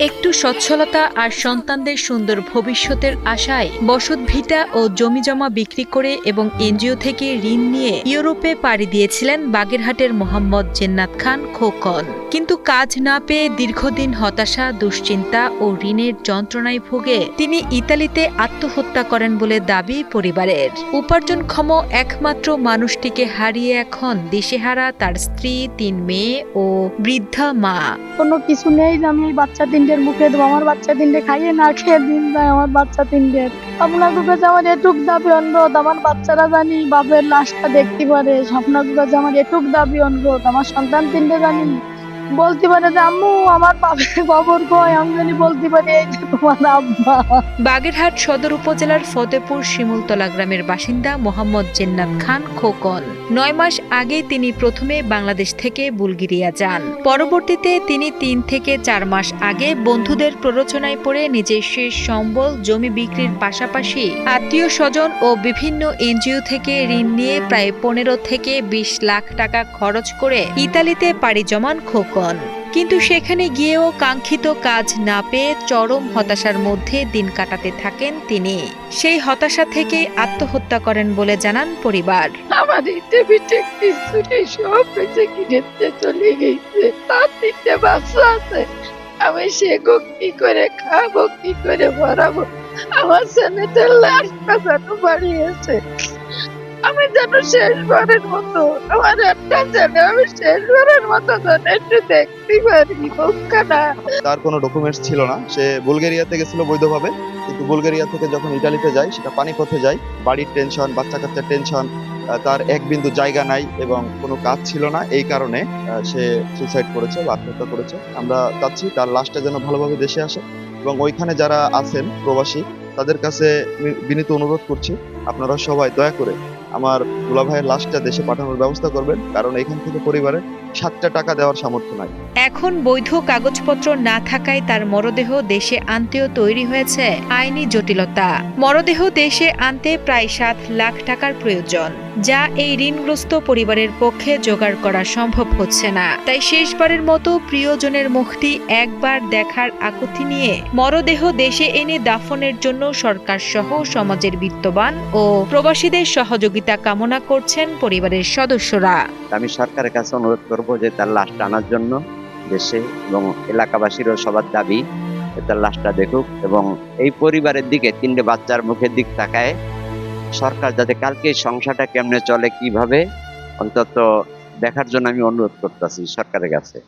একটু সচ্ছলতা আর সন্তানদের সুন্দর ভবিষ্যতের আশায় বসতভিটা ও জমিজমা বিক্রি করে এবং এনজিও থেকে ঋণ নিয়ে ইউরোপে পাড়ি দিয়েছিলেন বাগেরহাটের মোহাম্মদ জেন্নাত খান খোকন। কিন্তু কাজ না পেয়ে দীর্ঘদিন হতাশা, দুশ্চিন্তা ও ঋণের যন্ত্রণায় ভুগে তিনি ইতালিতে আত্মহত্যা করেন বলে দাবি পরিবারের। উপার্জনক্ষম একমাত্র মানুষটিকে হারিয়ে এখন দিশেহারা তার স্ত্রী, ৩ মেয়ে ও বৃদ্ধা মা। কোনো কিছু নেই যে আমি এই বাচ্চা তিনটের মুখে দেবো, আমার বাচ্চা তিনটে খাইয়ে না খেয়ে দিন যায় আমার বাচ্চা তিনটের। আপনাদের কাছে আমার এটুক দাবি অনুরোধ, আমার বাচ্চারা জানি বাপের লাশটা দেখতে পারে। আপনাদের কাছে আমার এটুক দাবি অনুরোধ, আমার সন্তান তিনটে জানি বলতে পারে যে আম্মু আমার বাপের খবর কই, আমি জানি বলতে পারি এই যে তোমার আব্বা। বাগেরহাট সদর উপজেলার ফতেপুর শিমুলতলা গ্রামের বাসিন্দা মোহাম্মদ জেন্নাত খান খোকন। ৯ মাস আগে তিনি প্রথমে বাংলাদেশ থেকে বুলগেরিয়া যান। পরবর্তীতে তিনি ৩ থেকে ৪ মাস আগে বন্ধুদের প্ররোচনায় পড়ে নিজের শেষ সম্বল জমি বিক্রির পাশাপাশি আত্মীয় স্বজন ও বিভিন্ন এনজিও থেকে ঋণ নিয়ে প্রায় ১৫ থেকে ২০ লাখ টাকা খরচ করে ইতালিতে পাড়ি জমান খোকন। কিন্তু সেখানে গিয়েও কাঙ্ক্ষিত কাজ না পেয়ে চরম হতাশার মধ্যে দিন কাটাতে থাকেন তিনি। সেই হতাশা থেকে আত্মহত্যা করেন বলে জানান পরিবার। আমার ইটে পিঠে কিছু নেই, সব বেঁচে কিনেতে চলে গেছে। তার ৩টে বাচ্চা আছে, আমি সেগো কি করে খাবো, কি করে ভরাবো? আমার ছেলেদের লাশটা যেন বাড়িয়েছে, আমি যেন শেষবারের মতো আমার একটা ছেলে আমি শেষবারের মতো যেন একটু দেখতে পারি মুখখানা। তার কোনো ডকুমেন্টস ছিল না, সে বুলগেরিয়াতে গেছিল বৈধভাবে, কিন্তু বুলগেরিয়া থেকে যখন ইটালিতে যায় সেটা পানিপথে যায়। বাড়ির টেনশন, বাচ্চা কাচ্চার টেনশন, তার এক বিন্দু জায়গা নাই এবং কোনো কাজ ছিল না, এই কারণে সে সুইসাইড করেছে বা আত্মহত্যা করেছে। আমরা চাচ্ছি তার লাশটা যেন ভালোভাবে দেশে আসে এবং ওইখানে যারা আছেন প্রবাসী তাদের কাছে বিনীত অনুরোধ করছি, আপনারা সবাই দয়া করে আমার দুলা ভাইয়ের লাশটা দেশে পাঠানোর ব্যবস্থা করবেন, কারণ এখান থেকে পরিবারের 7টা টাকা দেওয়ার সামর্থ্য নাই। এখন বৈধ কাগজপত্র না থাকায় তার মরদেহ দেশে আনতেও তৈরি হয়েছে আইনি জটিলতা। মরদেহ দেশে আনতে প্রায় 7 লাখ টাকার প্রয়োজন, যা এই ঋণগ্রস্ত পরিবারের পক্ষে জোগাড় করা সম্ভব হচ্ছে না। তাই শেষবারের মতো প্রিয়জনের মুখটি একবার দেখার আকুতি নিয়ে মরদেহ দেশে এনে দাফনের জন্য সরকার সহ সমাজের বিত্তবান ও প্রবাসীদের সহযোগিতা কামনা করছেন পরিবারের সদস্যরা। আমি সরকারের কাছে অনুরোধ করব যে তার লাশটা আনার জন্য দেশে, এবং এলাকাবাসীরও সবার দাবি তার লাশটা দেখুক এবং এই পরিবারের দিকে 3টে বাচ্চার মুখের দিক তাকায় সরকার যাতে কালকে সংসারটা কেমনে চলে কিভাবে অন্তত দেখার জন্য আমি অনুরোধ করতেছি সরকারের কাছে।